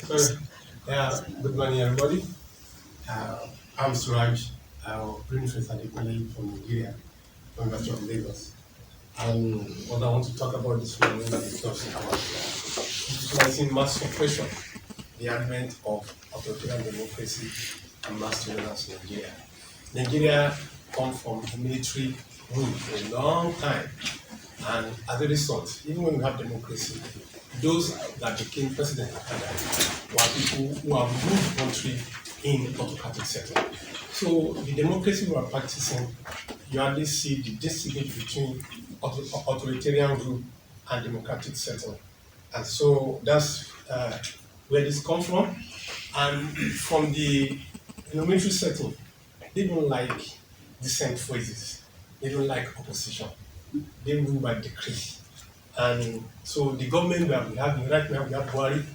So, good morning, everybody. I'm Suraj, Prince Adekunle from Nigeria, from University of Lagos. And what I want to talk about this morning is just about utilizing mass suppression, the advent of authoritarian democracy and mass surveillance in Nigeria. Nigeria come from a military rule for a long time, and as a result, even when we have democracy, those that became president after that were people who have ruled the country in autocratic setting. So the democracy we are practicing, you hardly see the distinction between authoritarian rule and democratic setting. And so that's where this comes from. And from the military setting, they don't like dissent phrases. They don't like opposition. They rule by decree. And so the government that we have right now, we have Buhari.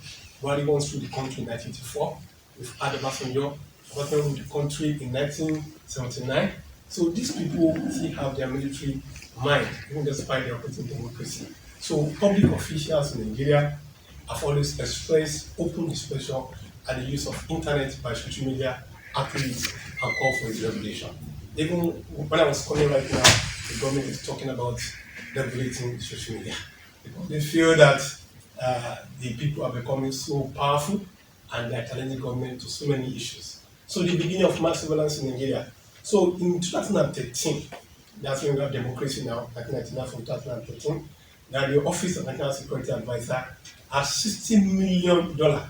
Buhari went through the country in 1984. We've had Obasanjo. Obasanjo ruled the country in 1979. So these people still have their military mind, even despite their operating democracy. So public officials in Nigeria have always expressed open displeasure at the use of internet by social media activists and call for its regulation. Even when I was calling right now, the government is talking about regulating social media because they feel that the people are becoming so powerful and they are challenging government to so many issues. So the beginning of mass surveillance in Nigeria. So in 2013, that's when we have democracy now, 1999 from 2013, that the Office of National Security Advisor has $60 million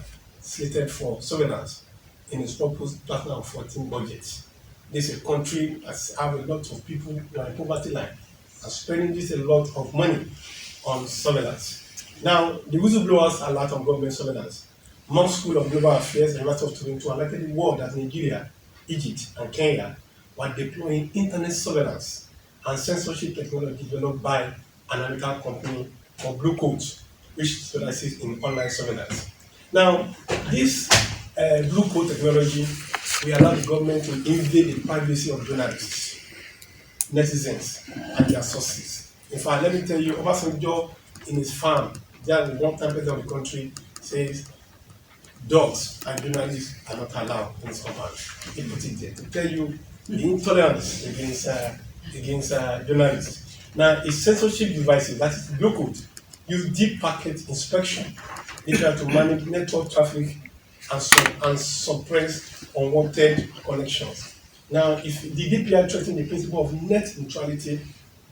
slated for surveillance in its proposed 2014 budget. This is a country that has a lot of people who are in poverty line and spending this a lot of money on surveillance. Now, the whistleblowers are lot of government surveillance. Mount School of Global Affairs and University of Toronto alerted the world that Nigeria, Egypt, and Kenya were deploying internet surveillance and censorship technology developed by an American company called Blue Coat, which specializes in online surveillance. Now, this Blue Coat technology will allow the government to invade the privacy of journalists, netizens, and their sources. In fact, let me tell you, Obasanjo in his farm, there the one-time president of the country says dogs and journalists are not allowed in his compound. He put it there to tell you the intolerance against journalists. Now, its censorship devices, that is Blue Coat, use deep packet inspection in order to manage network traffic and suppress unwanted connections. Now, if the DPI threatens the principle of net neutrality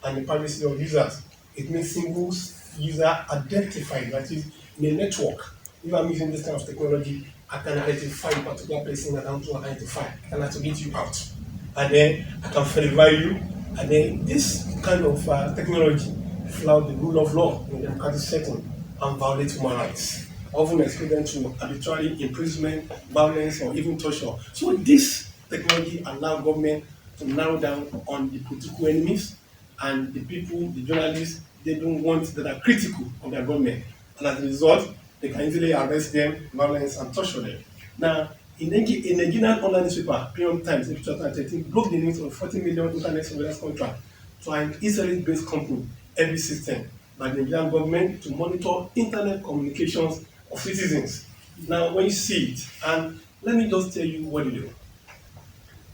and the privacy of users, it means single user identified, that is, in a network. If I'm using this kind of technology, I can identify a particular person that I want to identify. I can activate you out. And then I can verify you. And then this kind of technology flout the rule of law in a democratic setting and violate human rights, often expose them to arbitrary imprisonment, violence, or even torture. So this technology allows government to narrow down on the political enemies and the people, the journalists, they don't want that are critical of their government. And as a result, they can easily arrest them, violence, and torture them. Now, in Nigerian online newspaper, Premium Times, in 2013, broke the news of 40 million internet surveillance contract to an Israeli-based company, every system, by the Nigerian government to monitor internet communications of citizens. Now, when you see it, and let me just tell you what it is.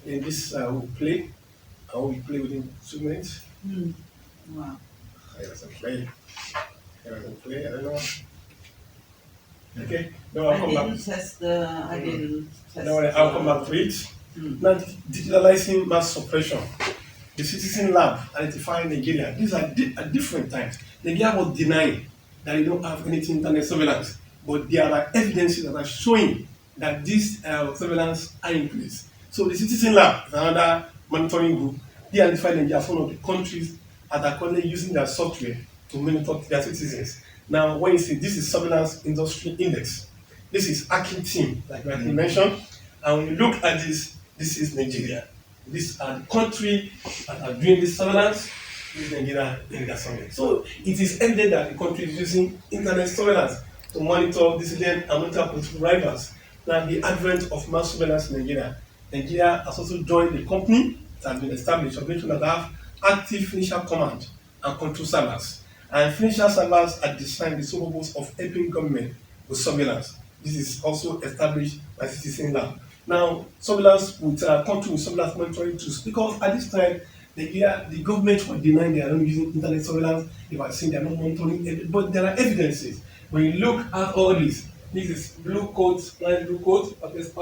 In this, will play. I will play within 2 minutes. Wow. I doesn't play. I doesn't play. I don't know. Okay. No, I'll come back. I didn't test. No, I'll come back to it. Now, digitalizing mass suppression. The Citizen Lab identifying Nigeria. These are at different times. Nigeria was denying that they don't have anything internet surveillance, but there are evidences that are showing that these surveillance are in place. So the Citizen Lab is another monitoring group. They identified Nigeria as one of the countries that are currently using their software to monitor their citizens. Now, when you see this is surveillance industry index, this is hacking team, like I mentioned, and when you look at this, this is Nigeria. These are the countries that are doing this surveillance. This is Nigeria in that surveillance. So it is evident that the country is using internet surveillance to monitor dissident and monitor political rivals. Now, the advent of mass surveillance in Nigeria, Nigeria has also joined the company that has been established, organizations that have active financial command and control servers. And financial servers are designed the sole purpose of helping government with surveillance. This is also established by citizen law. Now, surveillance would continue surveillance monitoring tools because at this time, the government was denying they are not using internet surveillance. They were saying they are not monitoring it, but there are evidences. When you look at all this is blue coats, line blue coat, Packers,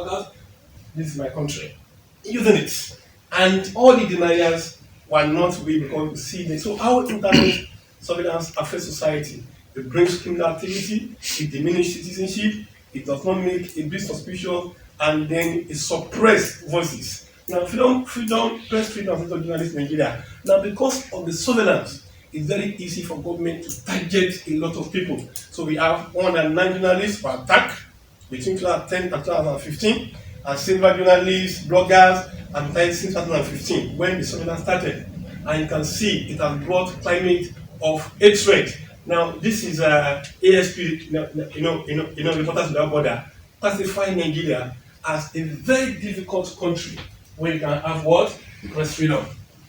this is my country, using it. And all the deniers were not real because we see this. So how internet surveillance affects society? It brings criminal activity, it diminishes citizenship, it does not make it be suspicious, and then it suppresses voices. Now, press freedom of journalists in Nigeria. Now, because of the surveillance, it's very easy for government to target a lot of people. So we have 109 journalists were attacked between 2010 and 2015, and several journalists, bloggers, and since 2015 when the surveillance started. And you can see it has brought climate of hatred. Now, this is ASP, Reporters Without Border, classifying Nigeria as a very difficult country where you can have what? Press freedom.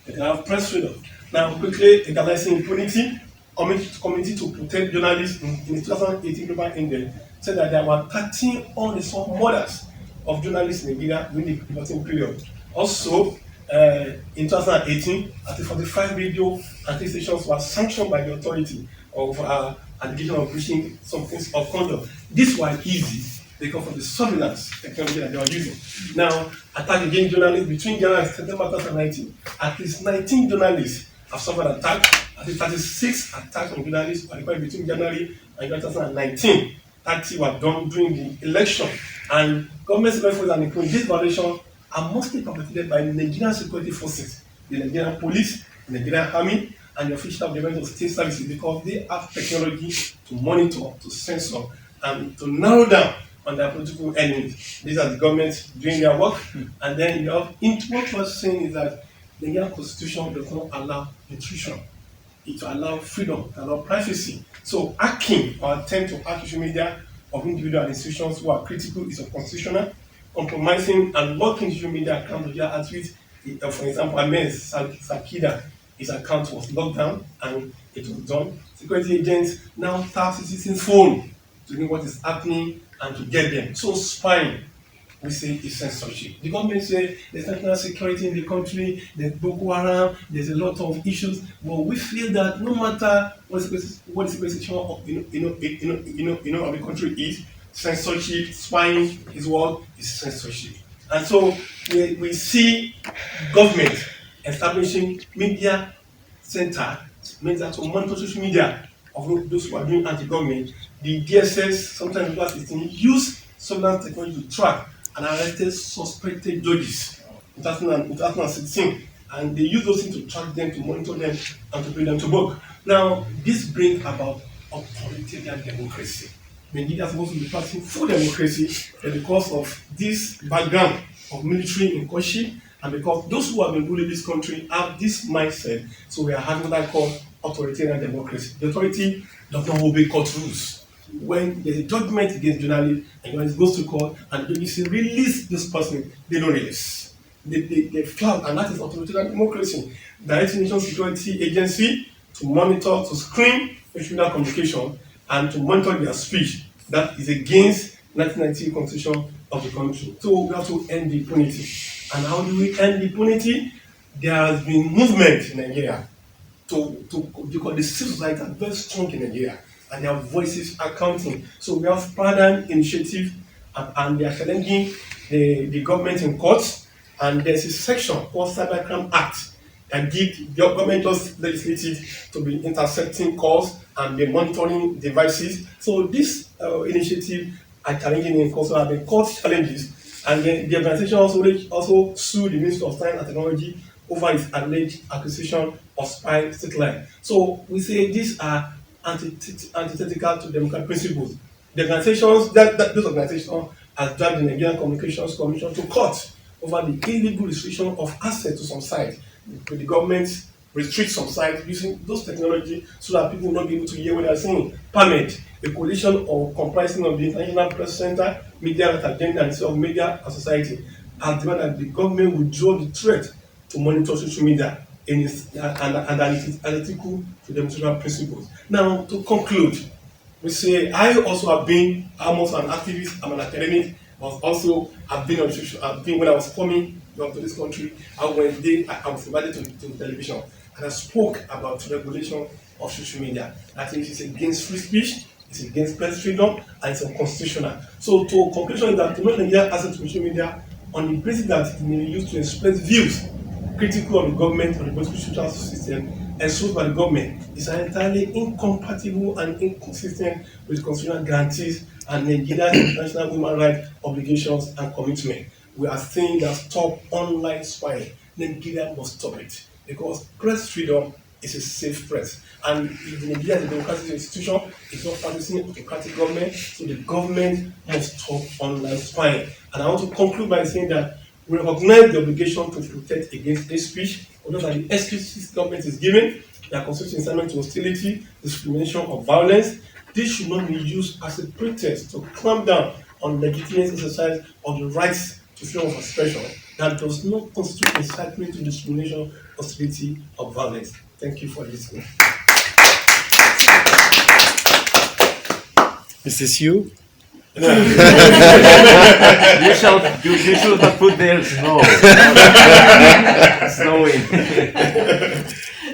You can have press freedom. Now, quickly, legalizing impunity, committee to protect journalists in the 2018 Global Index said that there were 13 unresolved murders of journalists in Nigeria during the reporting period. Also, in 2018, at the 45 radio and TV stations were sanctioned by the authority of allegation of breaching some things of conduct. This was easy because of the surveillance technology that they were using. Now, attack against journalists between January and September 2019, at least 19 journalists have suffered attack. At least 36 attacks on journalists were recorded between January and 2019. 30 were done during the election. And government security forces and this violation are mostly perpetrated by the Nigerian security forces, the Nigerian police, the Nigerian army, and the official government of state services because they have technology to monitor, to censor, and to narrow down on their political enemies. These are the governments doing their work. And then what we're saying is that the Nigerian constitution does not allow intrusion. It allows freedom, it allows privacy. So hacking or attempt to hack social media of individual institutions who are critical is unconstitutional. Compromising and blocking social media accounts of their athletes. For example, Ahmed Sakida, his account was locked down and it was done. Security agents now tap citizens' phone to know what is happening and to get them. So spying, we say, is censorship. The government say there's national security in the country, there's Boko Haram, there's a lot of issues, but we feel that no matter what the situation of of the country is, censorship, spying is what is censorship. And so we see government establishing media center means that to monitor social media of those who are doing anti-government. The DSS, sometimes because it's use surveillance technology to track and arrested suspected judges in 2016, and they use those things to track them, to monitor them, and to bring them to book. Now, this brings about authoritarian democracy. Nigeria is supposed to be practicing full democracy, but because of this background of military incursion, and because those who have been ruling this country have this mindset, so we are having what I call authoritarian democracy. The authority does not obey court rules. When there's a judgment against journalists and journalist goes to court and the judge say release this person, they don't release. They flout, and that is authoritarian democracy. Directing National Security Agency to monitor, to screen national communication and to monitor their speech. That is against 1990 constitution of the country. So we have to end the impunity. And how do we end the impunity? There has been movement in Nigeria because the civil society are very strong in Nigeria and their voices are counting. So we have Paradigm Initiative and they are challenging the government in courts, and there's a section called Cybercrime Act that gives the government just legislative to be intercepting calls and be monitoring devices. So this initiative are challenging in courts, so have been court challenges, and then the organization also sued the Ministry of Science and Technology over its alleged acquisition of spy satellite. So we say these are antithetical to democratic principles. The organizations, those organizations have dragged the Nigerian Communications Commission to court over the illegal restriction of access to some sites. The government restricts some sites using those technology so that people will not be able to hear what they are saying. PAMED, a coalition or comprising of the International Press Center, Media Agenda, and of Media and Society, has demanded that the government withdraw the threat to monitor social media and that it is ethical to democratic principles. Now, to conclude, We say I also have been. I'm also an activist. I'm an academic. But also I've been on social. I've been when I was coming to this country. I went there. I was invited to television and I spoke about regulation of social media. I think it's against free speech. It's against press freedom and it's unconstitutional. So to conclusion is that to make Nigeria access to social media on the basis that it may be used to express views critical of the government or the political social system ensured by the government is entirely incompatible and inconsistent with constitutional guarantees and Nigeria's international human rights obligations and commitment. We are saying that stop online spying. Nigeria must stop it because press freedom is a safe press. And if Nigeria is a democratic institution, it's not practicing autocratic government, so the government must stop online spying. And I want to conclude by saying that we recognize the obligation to protect against hate speech, although that the excuses government is giving, their constitutional incitement to hostility, discrimination, or violence. This should not be used as a pretext to clamp down on legitimate exercise of the rights to freedom of expression that does not constitute incitement to discrimination, hostility, or violence. Thank you for listening. Is this you? You should have put there snow. Snowing.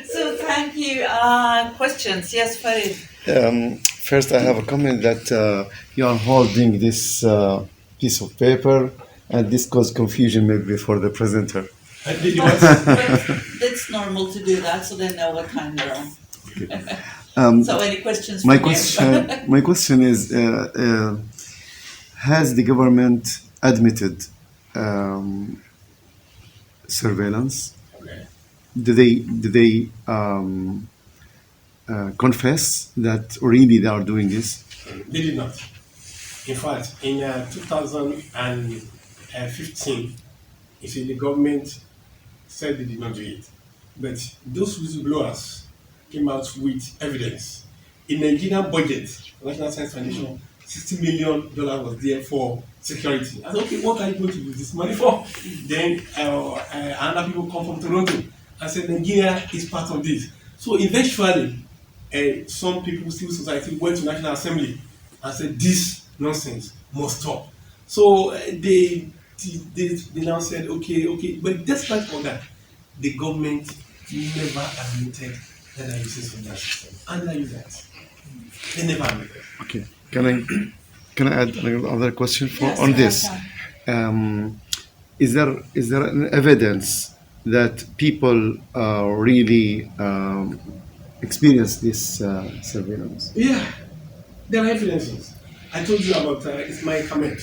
So thank you. Questions? Yes, Farid. First, I have a comment that you are holding this piece of paper, and this caused confusion maybe for the presenter. But it's normal to do that, so they know what time they're on. So any questions? My from you? my question is, has the government admitted surveillance? Okay. Do they confess that really they are doing this? They did not. In fact, in 2015, you see, the government said they did not do it. But those whistleblowers came out with evidence. In Nigerian budget, National Science Foundation, $60 million was there for security. I said, okay, what are you going to use this money for? Then other people come from Toronto. I said, Nigeria is part of this. So eventually, some people, civil society, went to National Assembly and said, this nonsense must stop. So they now said, okay. But despite all that, the government never admitted that they are using social system. And they use that. They never admitted. Okay. Can I add another question Yes, on this? okay. Is there an evidence that people really experience this surveillance? Yeah, there are evidences. I told you about Ismail Kamet,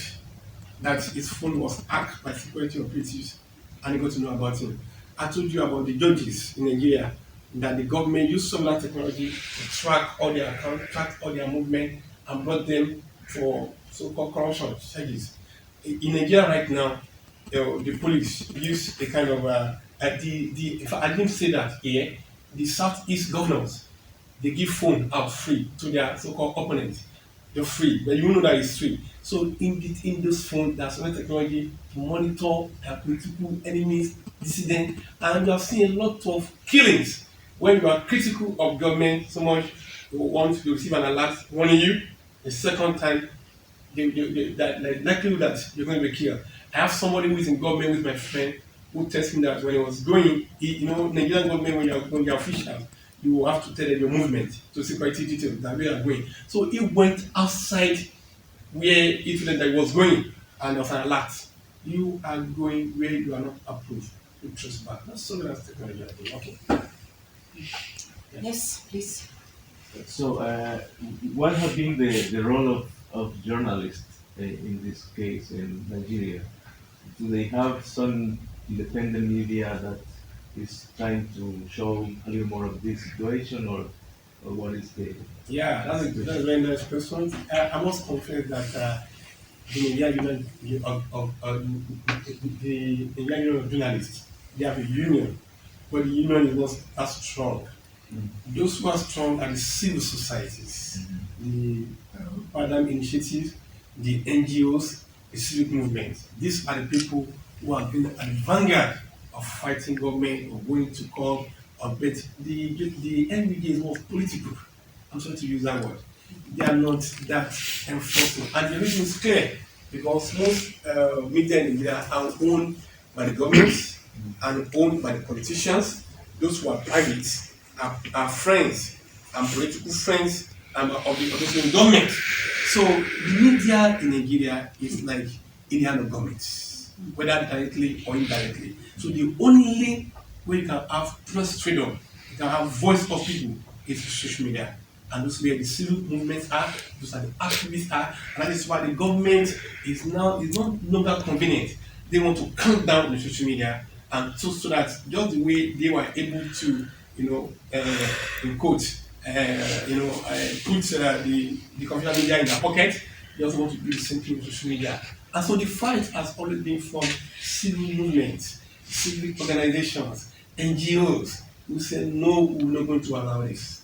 that his phone was hacked by security operatives and he got to know about him. I told you about the judges in Nigeria, that the government used solar technology to track all their accounts, track all their movement, and brought them for so-called corruption charges. In Nigeria right now, the police use a kind of in fact, I didn't say that here. The Southeast governors, they give phone out free to their so-called opponents. They're free, but you know that it's free. So in this phone, there's some technology to monitor their political enemies, dissidents, and you have seen a lot of killings. When you are critical of government so much, you want to receive an alert warning you. The second time, that likely that you're going to be killed. I have somebody who is in government with my friend who tells me that when he was going, Nigerian government, when you're official, you have to tell them your movement to security details that we are going. So he went outside where he told them that he was going, and there was an alert. You are going where you are not approved. You trespass. That's something that's technology. Okay. Yes, please. So, what have been the role of journalists in this case in Nigeria? Do they have some independent media that is trying to show a little more of this situation, or what is the? Yeah, that's a very nice question. I must confess that the Nigerian Union of Journalists, they have a union, but the union is not as strong. Those who are strong are the civil societies, the Padam Initiative, the NGOs, the civic movement. These are the people who have been at the vanguard of fighting government or going to court, but the NBD is more political. I'm sorry to use that word. they are not that enforcing. And the reason is clear because most media in Nigeria are owned by the government and owned by the politicians. Those who are private are friends and political friends of the government. So the media in Nigeria is like in the hand of government, whether directly or indirectly. So the only way you can have press freedom, you can have voice of people is social media. And those where the civil movements are, those are the activists are, and that is why the government is no longer convenient. They want to clamp down on the social media, and so that just the way they were able to, in quotes, put the conventional media in their pocket, they also want to do the same thing with social media. And so the fight has always been from civil movements, civic organizations, NGOs, who say no, we're not going to allow this.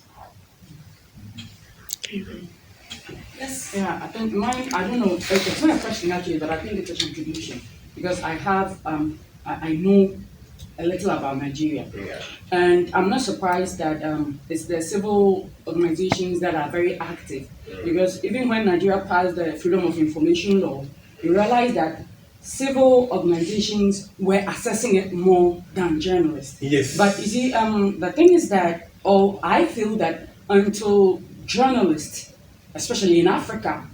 Yes. Yeah, I think mine, I don't know, it's not a question actually, but I think it's a contribution because I have, I know a little about Nigeria. Yeah. And I'm not surprised that it's the civil organizations that are very active because even when Nigeria passed the Freedom of Information Law, you realize that civil organizations were assessing it more than journalists. Yes. But you see, the thing is that, or I feel that until journalists, especially in Africa,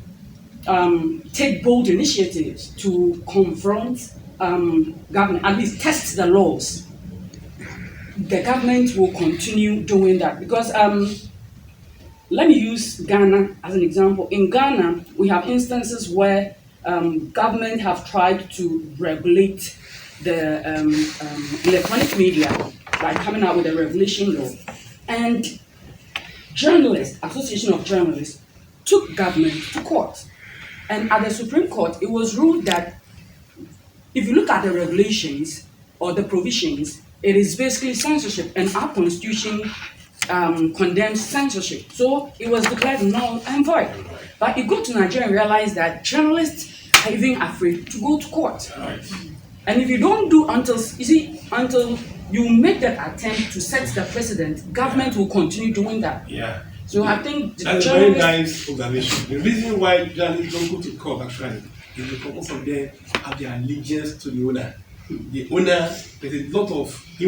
take bold initiatives to confront government, at least test the laws, the government will continue doing that. Because let me use Ghana as an example. In Ghana, we have instances where government have tried to regulate the electronic media by coming out with a regulation law. And journalists, Association of Journalists, took government to court. And at the Supreme Court, it was ruled that if you look at the regulations or the provisions, it is basically censorship, and our constitution condemns censorship. So it was declared null and void. But you go to Nigeria and realize that journalists are even afraid to go to court. Right. And if you don't do until you make that attempt to set the precedent, government will continue doing that. Yeah. So I think the That's a very journalists, nice observation. The reason why journalists don't go to court actually is because most of them have their allegiance to the owner. The owner, there's a lot of the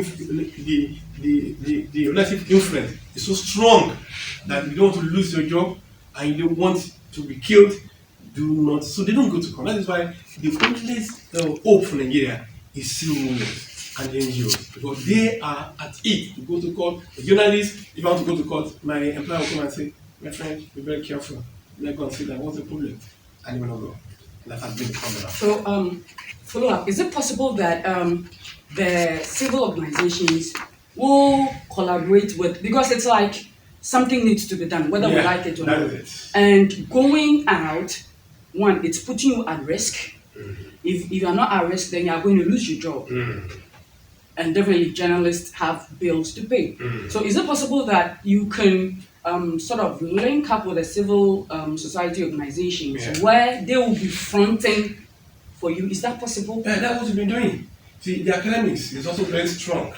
ownership influence is so strong that you don't want to lose your job and you don't want to be killed. Do not, so they don't go to court. That is why the only hope for Nigeria is civil movements and NGOs because they are at it to go to court. The journalists, if I want to go to court, my employer will come and say, my friend, be very careful. Let go and say that what's the problem? And you will not go. That has been the problem. so follow up. Is it possible that the civil organizations will collaborate with, because it's like something needs to be done, whether we like it or that not. is it. And going out, one, it's putting you at risk. If you are not at risk, then you are going to lose your job. And definitely journalists have bills to pay. So is it possible that you can sort of link up with the civil society organizations Yeah. where they will be fronting for you? Is that possible? Yeah, that's what we've been doing. See, the academics is also very strong.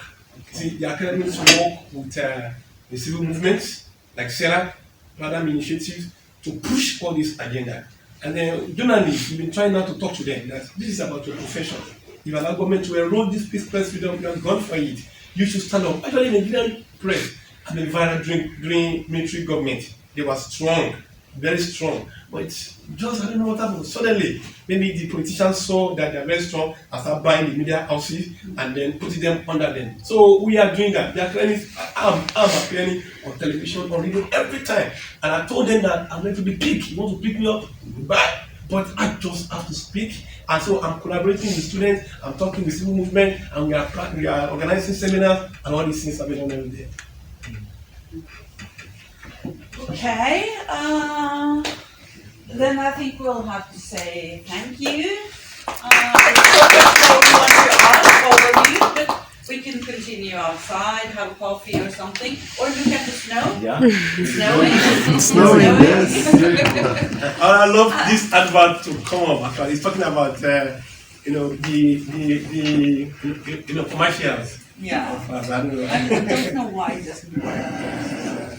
See, the academics work with the civil movements like SERA, other initiatives to push all this agenda. And then journalists, we've been trying now to talk to them that this is about your profession. If you allow government to enroll this press freedom, you have gone for it. You should stand up. Actually, the Nigerian press have been violent during military government. They were strong, very strong. But just, I don't know what happened. Suddenly, maybe the politicians saw that they're very strong and started buying the media houses and then putting them under them. So we are doing that. They are claiming, I'm appearing on television, on radio every time. And I told them that I'm going to be picked. You want to pick me up? Goodbye. But I just have to speak. And so I'm collaborating with students, I'm talking with civil movement, and we are organizing seminars, and all these things are being done every day. Okay. Then I think we'll have to say thank you. It's so much more we want to ask all of you, but we can continue outside, have a coffee or something, or look at the snow. Yeah. It's snowing. It's snowing, yes. I love this advert to come up. Actually, it's talking about the commercials. Yeah. I don't know. I don't know why it doesn't work.